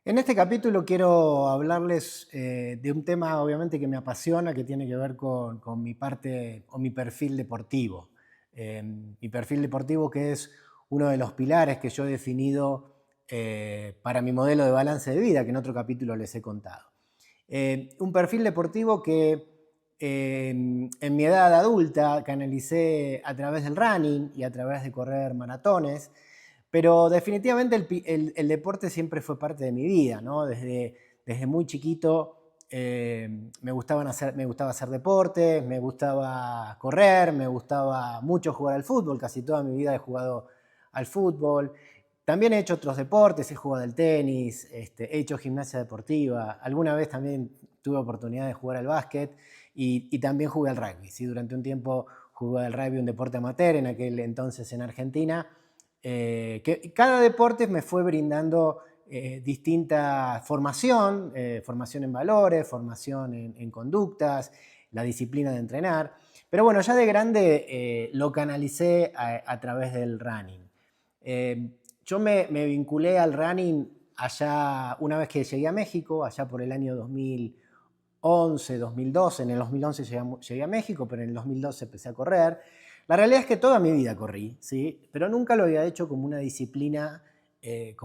En este capítulo quiero hablarles de un tema obviamente que me apasiona, que tiene que ver con mi parte o mi perfil deportivo. Mi perfil deportivo, que es uno de los pilares que yo he definido para mi modelo de balance de vida, que en otro capítulo les he contado. Un perfil deportivo que en mi edad adulta canalicé a través del running y a través de correr maratones. Pero definitivamente el deporte siempre fue parte de mi vida, ¿no? Desde muy chiquito me gustaba hacer deporte, me gustaba correr, me gustaba mucho jugar al fútbol, casi toda mi vida he jugado al fútbol. También he hecho otros deportes, he jugado al tenis, he hecho gimnasia deportiva, alguna vez también tuve oportunidad de jugar al básquet y también jugué al rugby. ¿Sí? Durante un tiempo jugué al rugby, un deporte amateur en aquel entonces en Argentina. Que cada deporte me fue brindando distinta formación, formación en valores, formación en conductas, la disciplina de entrenar. Pero bueno, ya de grande lo canalicé a través del running. Yo me vinculé al running allá, una vez que llegué a México, allá por el año 2011, 2012. En el 2011 llegué a México, pero en el 2012 empecé a correr. La realidad es que toda mi vida corrí, ¿sí? Pero nunca lo había hecho como una disciplina, en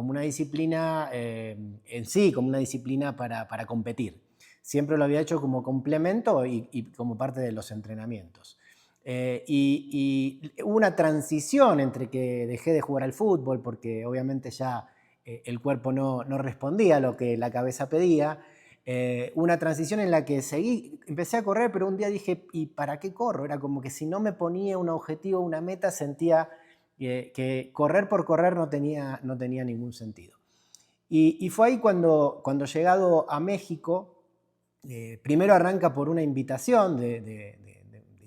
sí, como una disciplina para competir. Siempre lo había hecho como complemento y como parte de los entrenamientos. Y hubo una transición entre que dejé de jugar al fútbol, porque obviamente ya el cuerpo no respondía a lo que la cabeza pedía. Una transición en la que empecé a correr, pero un día dije, ¿y para qué corro? Era como que si no me ponía un objetivo, una meta, sentía que correr por correr no tenía ningún sentido. Y fue ahí cuando llegado a México, primero arranca por una invitación de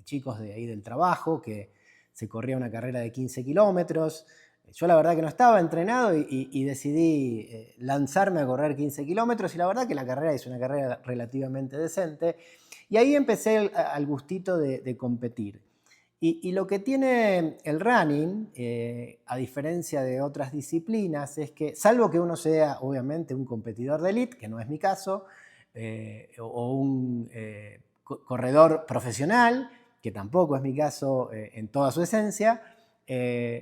chicos de ahí del trabajo, que se corría una carrera de 15 kilómetros. Yo la verdad que no estaba entrenado y decidí lanzarme a correr 15 kilómetros y la verdad que la carrera es una carrera relativamente decente. Y ahí empecé al gustito de competir. Y lo que tiene el running, a diferencia de otras disciplinas, es que, salvo que uno sea obviamente un competidor de élite, que no es mi caso, o un corredor profesional, que tampoco es mi caso en toda su esencia,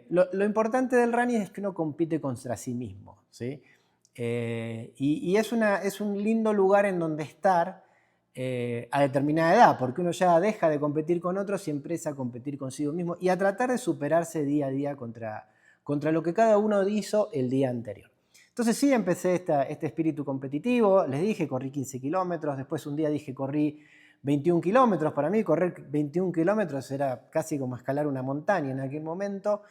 lo importante del running es que uno compite contra sí mismo, ¿sí? Y es un lindo lugar en donde estar a determinada edad, porque uno ya deja de competir con otros y empieza a competir consigo mismo y a tratar de superarse día a día contra lo que cada uno hizo el día anterior. Entonces sí, empecé este espíritu competitivo, les dije, corrí 15 kilómetros, después un día dije, corrí 21 kilómetros. Para mí correr 21 kilómetros era casi como escalar una montaña en aquel momento.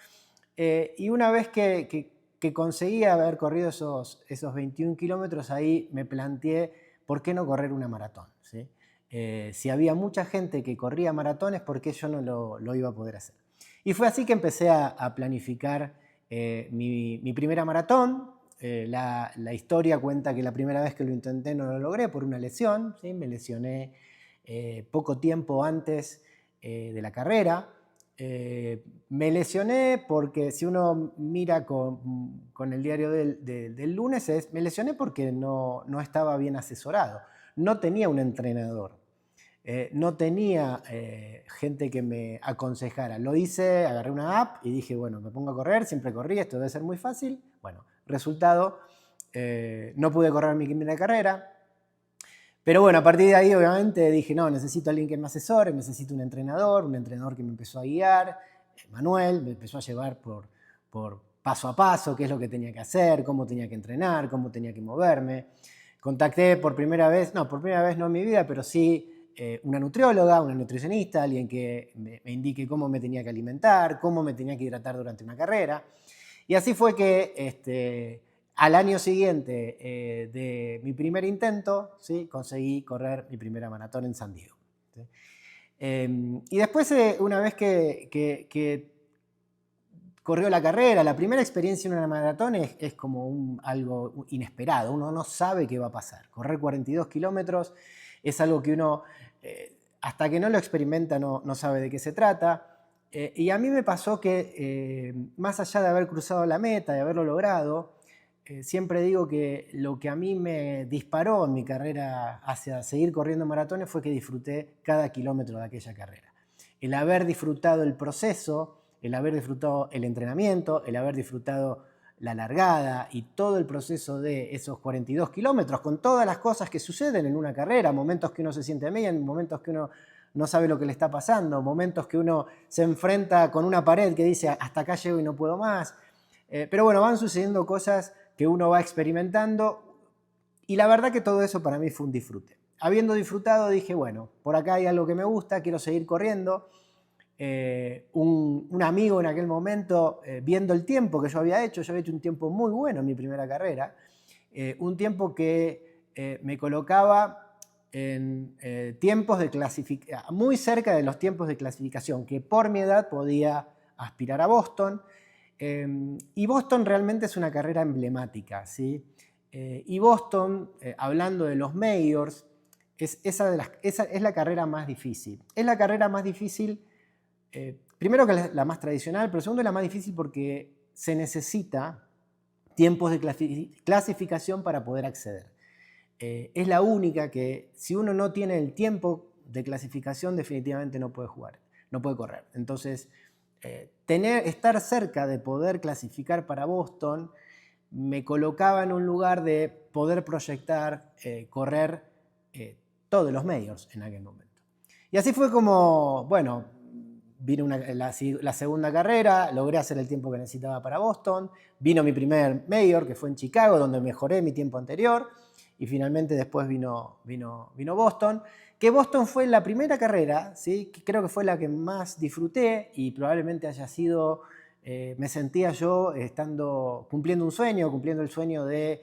Y una vez que conseguí haber corrido esos 21 kilómetros, ahí me planteé, ¿por qué no correr una maratón? ¿Sí? Si había mucha gente que corría maratones, ¿por qué yo no lo iba a poder hacer? Y fue así que empecé a planificar mi primera maratón. La historia cuenta que la primera vez que lo intenté no lo logré por una lesión, ¿sí? Me lesioné poco tiempo antes de la carrera. Me lesioné porque si uno mira con el diario del lunes, me lesioné porque no estaba bien asesorado. No tenía un entrenador. No tenía gente que me aconsejara. Lo hice, agarré una app y dije, bueno, me pongo a correr, siempre corrí, esto debe ser muy fácil. Bueno, resultado, no pude correr mi primera carrera. Pero bueno, a partir de ahí obviamente dije, no, necesito a alguien que me asesore, necesito un entrenador que me empezó a guiar, Manuel, me empezó a llevar por paso a paso qué es lo que tenía que hacer, cómo tenía que entrenar, cómo tenía que moverme. Contacté por primera vez no en mi vida, pero sí una nutrióloga, una nutricionista, alguien que me indique cómo me tenía que alimentar, cómo me tenía que hidratar durante una carrera. Y así fue que al año siguiente de mi primer intento, ¿sí? Conseguí correr mi primera maratón en San Diego. ¿Sí? Y después, una vez que corrió la carrera, la primera experiencia en una maratón es como algo inesperado, uno no sabe qué va a pasar. Correr 42 kilómetros es algo que uno, hasta que no lo experimenta, no sabe de qué se trata. Y a mí me pasó que, más allá de haber cruzado la meta, de haberlo logrado, siempre digo que lo que a mí me disparó en mi carrera hacia seguir corriendo maratones fue que disfruté cada kilómetro de aquella carrera. El haber disfrutado el proceso, el haber disfrutado el entrenamiento, el haber disfrutado la largada y todo el proceso de esos 42 kilómetros, con todas las cosas que suceden en una carrera, momentos que uno se siente bien, momentos que uno no sabe lo que le está pasando, momentos que uno se enfrenta con una pared que dice hasta acá llego y no puedo más. Pero bueno, van sucediendo cosas que uno va experimentando y la verdad que todo eso para mí fue un disfrute. Habiendo disfrutado dije, bueno, por acá hay algo que me gusta, quiero seguir corriendo. Un amigo en aquel momento, viendo el tiempo que yo había hecho un tiempo muy bueno en mi primera carrera, un tiempo que me colocaba en tiempos de clasificación, muy cerca de los tiempos de clasificación, que por mi edad podía aspirar a Boston. Y Boston realmente es una carrera emblemática, ¿sí? Y Boston, hablando de los majors, esa es la carrera más difícil. Es la carrera más difícil, primero que la más tradicional, pero segundo es la más difícil porque se necesita tiempos de clasificación para poder acceder. Es la única que, si uno no tiene el tiempo de clasificación, definitivamente no puede jugar, no puede correr. Entonces, estar cerca de poder clasificar para Boston me colocaba en un lugar de poder proyectar, correr todos los majors en aquel momento. Y así fue como, bueno, vino la segunda carrera, logré hacer el tiempo que necesitaba para Boston, vino mi primer major, que fue en Chicago, donde mejoré mi tiempo anterior, y finalmente después vino Boston, que Boston fue la primera carrera, ¿sí? Que creo que fue la que más disfruté y probablemente haya sido, me sentía yo cumpliendo un sueño, cumpliendo el sueño de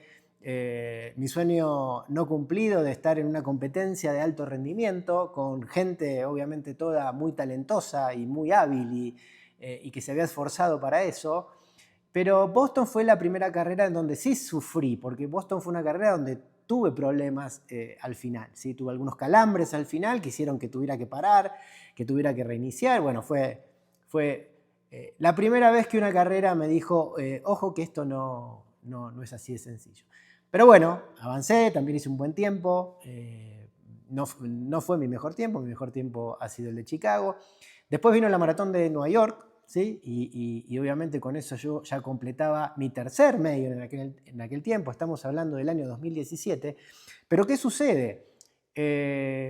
mi sueño no cumplido de estar en una competencia de alto rendimiento con gente obviamente toda muy talentosa y muy hábil y que se había esforzado para eso. Pero Boston fue la primera carrera en donde sí sufrí, porque Boston fue una carrera donde tuve problemas al final, ¿sí? Tuve algunos calambres al final que hicieron que tuviera que parar, que tuviera que reiniciar. Bueno, fue la primera vez que una carrera me dijo, ojo que esto no es así de sencillo. Pero bueno, avancé, también hice un buen tiempo, no fue mi mejor tiempo ha sido el de Chicago. Después vino la maratón de Nueva York, ¿sí? Y obviamente con eso yo ya completaba mi tercer major en aquel tiempo, estamos hablando del año 2017. Pero ¿qué sucede?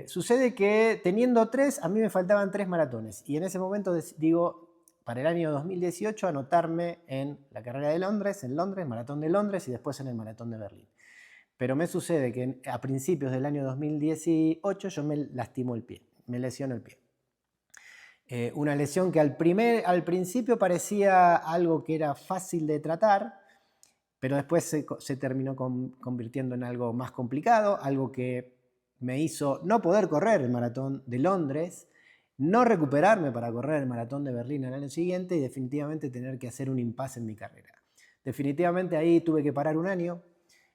Sucede que teniendo 3, a mí me faltaban 3 maratones. Y en ese momento digo, para el año 2018, anotarme en la carrera de Londres, maratón de Londres y después en el maratón de Berlín. Pero me sucede que a principios del año 2018 yo me lastimo el pie, me lesiono el pie. Una lesión que al principio parecía algo que era fácil de tratar, pero después se terminó convirtiendo en algo más complicado, algo que me hizo no poder correr el maratón de Londres, no recuperarme para correr el maratón de Berlín al año siguiente y definitivamente tener que hacer un impasse en mi carrera. Definitivamente ahí tuve que parar un año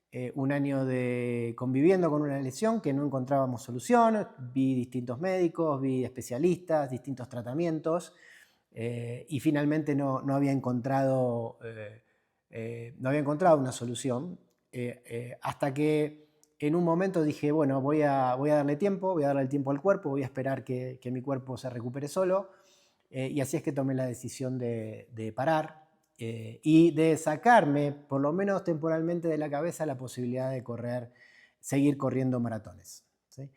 de conviviendo con una lesión que no encontrábamos solución. Vi distintos médicos, vi especialistas, distintos tratamientos y finalmente no había encontrado una solución hasta que en un momento dije, bueno, voy a darle el tiempo al cuerpo, voy a esperar que mi cuerpo se recupere solo y así es que tomé la decisión de parar. Y de sacarme, por lo menos temporalmente, de la cabeza la posibilidad de seguir corriendo maratones, ¿sí?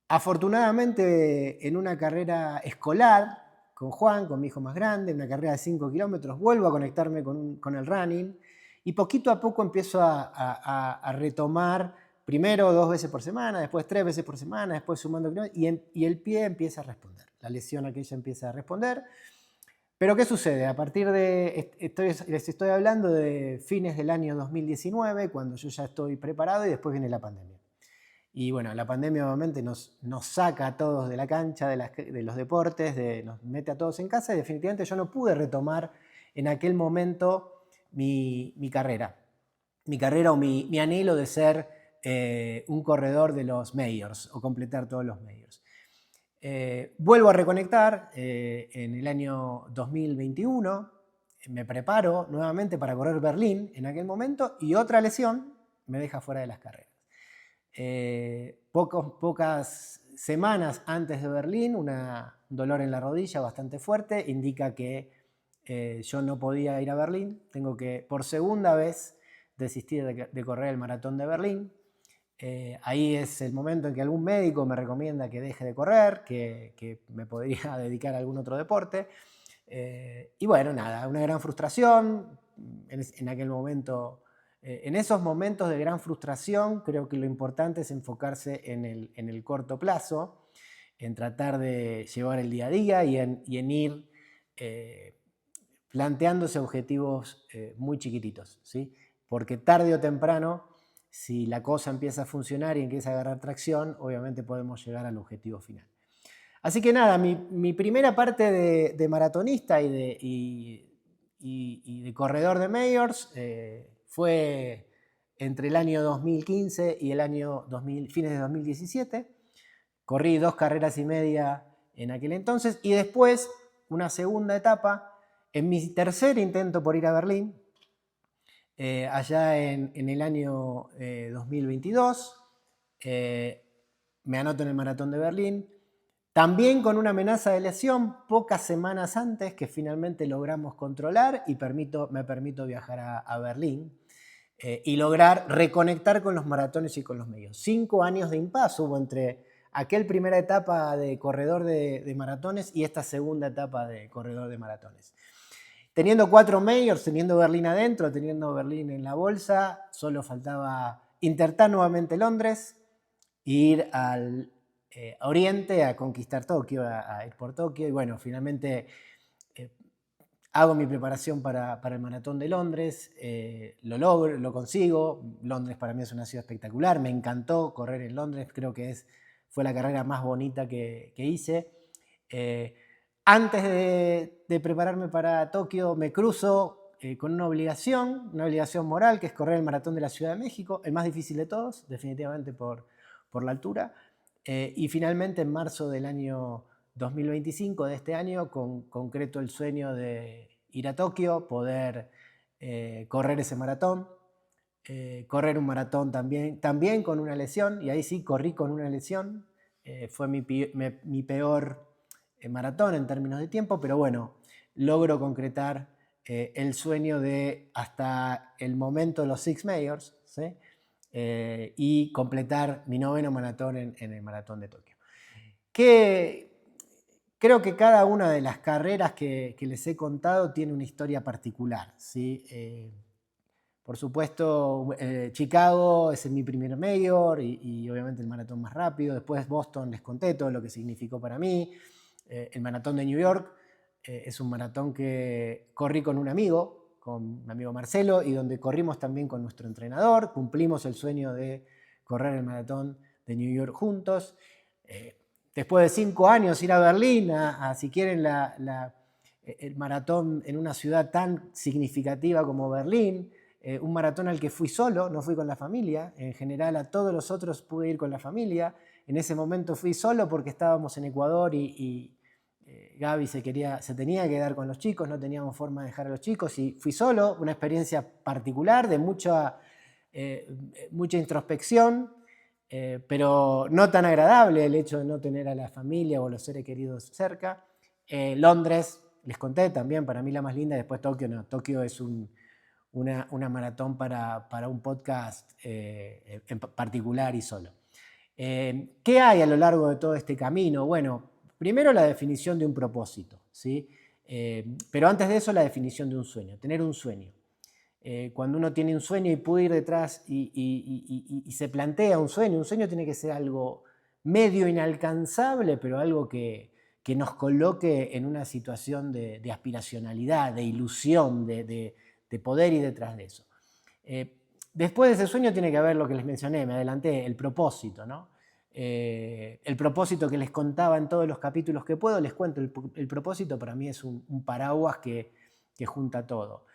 Afortunadamente, en una carrera escolar, con Juan, con mi hijo más grande, en una carrera de 5 kilómetros, vuelvo a conectarme con el running y poquito a poco empiezo a retomar, primero 2 veces por semana, después 3 veces por semana, después sumando kilómetros, y el pie empieza a responder, la lesión aquella empieza a responder. Pero ¿qué sucede? A partir de, les estoy hablando de fines del año 2019, cuando yo ya estoy preparado y después viene la pandemia. Y bueno, la pandemia obviamente nos saca a todos de la cancha, de los deportes, nos mete a todos en casa y definitivamente yo no pude retomar en aquel momento mi carrera o mi anhelo de ser un corredor de los majors o completar todos los majors. Vuelvo a reconectar en el año 2021, me preparo nuevamente para correr Berlín en aquel momento y otra lesión me deja fuera de las carreras. Pocas semanas antes de Berlín, un dolor en la rodilla bastante fuerte indica que yo no podía ir a Berlín. Tengo que, por segunda vez, desistir de correr el maratón de Berlín. Ahí es el momento en que algún médico me recomienda que deje de correr, que me podría dedicar a algún otro deporte. Y bueno, nada, una gran frustración. En aquel momento, en esos momentos de gran frustración, creo que lo importante es enfocarse en el corto plazo, en tratar de llevar el día a día y en ir planteándose objetivos muy chiquititos, ¿sí? Porque tarde o temprano, si la cosa empieza a funcionar y empieza a agarrar tracción, obviamente podemos llegar al objetivo final. Así que nada, mi primera parte de maratonista y de corredor de majors fue entre el año 2015 y el año fines de 2017. Corrí 2 carreras y media en aquel entonces y después una segunda etapa en mi tercer intento por ir a Berlín, allá en el año 2022. Me anoto en el maratón de Berlín. También con una amenaza de lesión pocas semanas antes que finalmente logramos controlar y me permito viajar a Berlín y lograr reconectar con los maratones y con los medios. 5 años de impasse hubo entre aquel primera etapa de corredor de maratones y esta segunda etapa de corredor de maratones. Teniendo 4 majors, teniendo Berlín adentro, teniendo Berlín en la bolsa, solo faltaba intentar nuevamente Londres e ir al Oriente a conquistar Tokio, a ir por Tokio. Y bueno, finalmente hago mi preparación para el maratón de Londres, lo logro, lo consigo. Londres para mí es una ciudad espectacular, me encantó correr en Londres, creo que fue la carrera más bonita que hice. Antes de prepararme para Tokio me cruzo con una obligación moral, que es correr el maratón de la Ciudad de México, el más difícil de todos, definitivamente por la altura. Y finalmente en marzo del año 2025, de este año, concreto el sueño de ir a Tokio, poder correr ese maratón, correr un maratón también con una lesión, y ahí sí corrí con una lesión. Fue mi peor maratón en términos de tiempo, pero bueno, logro concretar el sueño de hasta el momento los 6 majors, ¿sí? Y completar mi 9º maratón en el maratón de Tokio. Creo que cada una de las carreras que les he contado tiene una historia particular, ¿sí? Por supuesto, Chicago es mi primer major y obviamente el maratón más rápido. Después Boston les conté todo lo que significó para mí. El maratón de New York es un maratón que corrí con un amigo Marcelo, y donde corrimos también con nuestro entrenador. Cumplimos el sueño de correr el maratón de New York juntos. Después de 5 años ir a Berlín, si quieren, el maratón en una ciudad tan significativa como Berlín. Un maratón al que fui solo, no fui con la familia. En general a todos los otros pude ir con la familia. En ese momento fui solo porque estábamos en Ecuador y Gaby se tenía que quedar con los chicos, no teníamos forma de dejar a los chicos y fui solo, una experiencia particular de mucha introspección, pero no tan agradable el hecho de no tener a la familia o los seres queridos cerca. Londres, les conté también, para mí la más linda. Después Tokio, no, Tokio es una maratón para un podcast en particular y solo. ¿Qué hay a lo largo de todo este camino? Bueno, primero la definición de un propósito, ¿sí? Pero antes de eso la definición de un sueño, tener un sueño. Cuando uno tiene un sueño y puede ir detrás y se plantea un sueño tiene que ser algo medio inalcanzable, pero algo que nos coloque en una situación de aspiracionalidad, de ilusión, de poder ir detrás de eso. Después de ese sueño tiene que haber lo que les mencioné, me adelanté, el propósito, ¿no? El propósito que les contaba en todos los capítulos que puedo, les cuento. El propósito para mí es un paraguas que junta todo.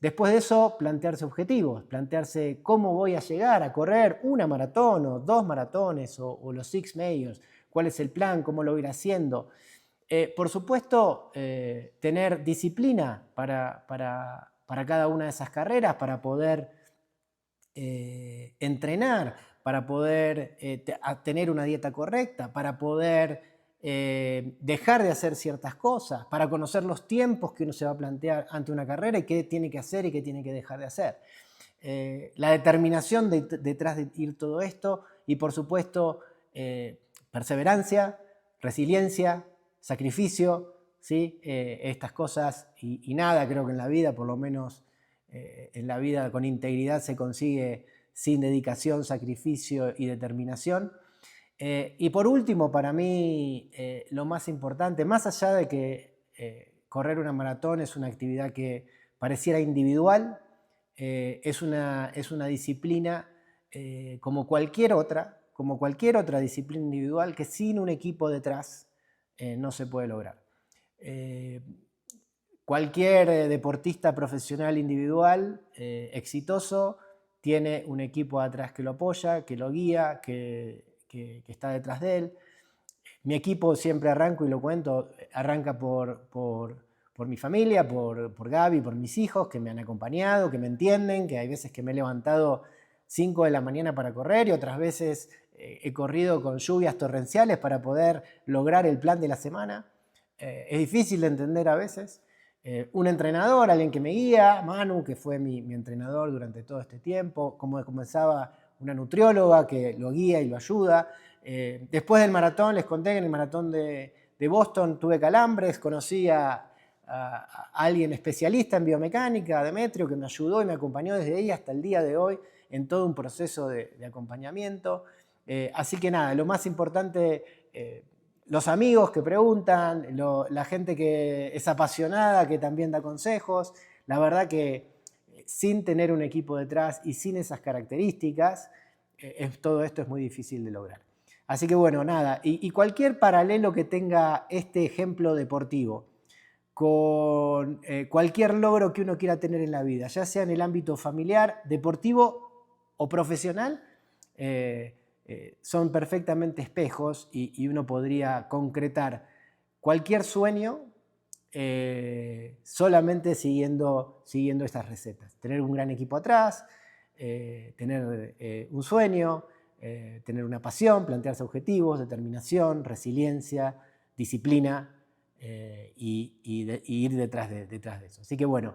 Después de eso, plantearse objetivos, plantearse cómo voy a llegar a correr una maratón o 2 maratones o los 6 majors, cuál es el plan, cómo lo voy a ir haciendo. Por supuesto, tener disciplina para cada una de esas carreras, para poder entrenar, para poder tener una dieta correcta, para poder dejar de hacer ciertas cosas, para conocer los tiempos que uno se va a plantear ante una carrera y qué tiene que hacer y qué tiene que dejar de hacer. La determinación detrás de ir todo esto y, por supuesto, perseverancia, resiliencia, sacrificio, ¿sí? Estas cosas y nada creo que en la vida, por lo menos en la vida con integridad, se consigue sin dedicación, sacrificio y determinación. Y por último, para mí, lo más importante, más allá de que correr una maratón es una actividad que pareciera individual, es una disciplina como cualquier otra disciplina individual que sin un equipo detrás no se puede lograr. Cualquier deportista profesional individual exitoso tiene un equipo atrás que lo apoya, que lo guía, que está detrás de él. Mi equipo, siempre arranco y lo cuento, arranca por mi familia, por Gaby, por mis hijos, que me han acompañado, que me entienden, que hay veces que me he levantado 5 de la mañana para correr y otras veces he corrido con lluvias torrenciales para poder lograr el plan de la semana. Es difícil de entender a veces. Un entrenador, alguien que me guía, Manu, que fue mi entrenador durante todo este tiempo, como comenzaba una nutrióloga que lo guía y lo ayuda. Después del maratón, les conté que en el maratón de Boston tuve calambres, conocí a alguien especialista en biomecánica, a Demetrio, que me ayudó y me acompañó desde ahí hasta el día de hoy en todo un proceso de acompañamiento. Así que nada, lo más importante, los amigos que preguntan, la gente que es apasionada, que también da consejos. La verdad que sin tener un equipo detrás y sin esas características, todo esto es muy difícil de lograr. Así que bueno, nada, y cualquier paralelo que tenga este ejemplo deportivo con cualquier logro que uno quiera tener en la vida, ya sea en el ámbito familiar, deportivo o profesional, son perfectamente espejos y uno podría concretar cualquier sueño solamente siguiendo estas recetas. Tener un gran equipo atrás, tener un sueño, tener una pasión, plantearse objetivos, determinación, resiliencia, disciplina y ir detrás de eso. Así que bueno,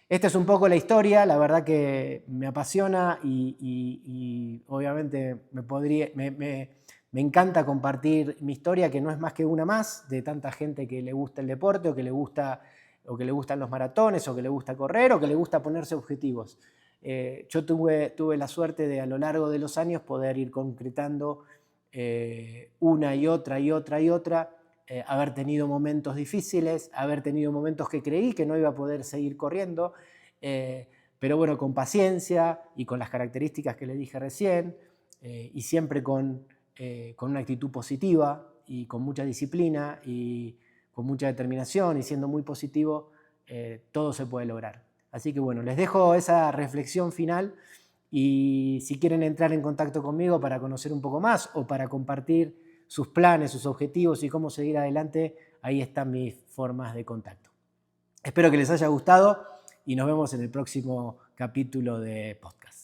esta es un poco la historia, la verdad que me apasiona y obviamente me encanta compartir mi historia, que no es más que una más de tanta gente que le gusta el deporte o que le gustan los maratones o que le gusta correr o que le gusta ponerse objetivos. Yo tuve la suerte de a lo largo de los años poder ir concretando una y otra, haber tenido momentos difíciles, haber tenido momentos que creí que no iba a poder seguir corriendo, pero bueno, con paciencia y con las características que les dije recién, y siempre con una actitud positiva y con mucha disciplina y con mucha determinación y siendo muy positivo, todo se puede lograr. Así que bueno, les dejo esa reflexión final y si quieren entrar en contacto conmigo para conocer un poco más o para compartir sus planes, sus objetivos y cómo seguir adelante, ahí están mis formas de contacto. Espero que les haya gustado y nos vemos en el próximo capítulo de podcast.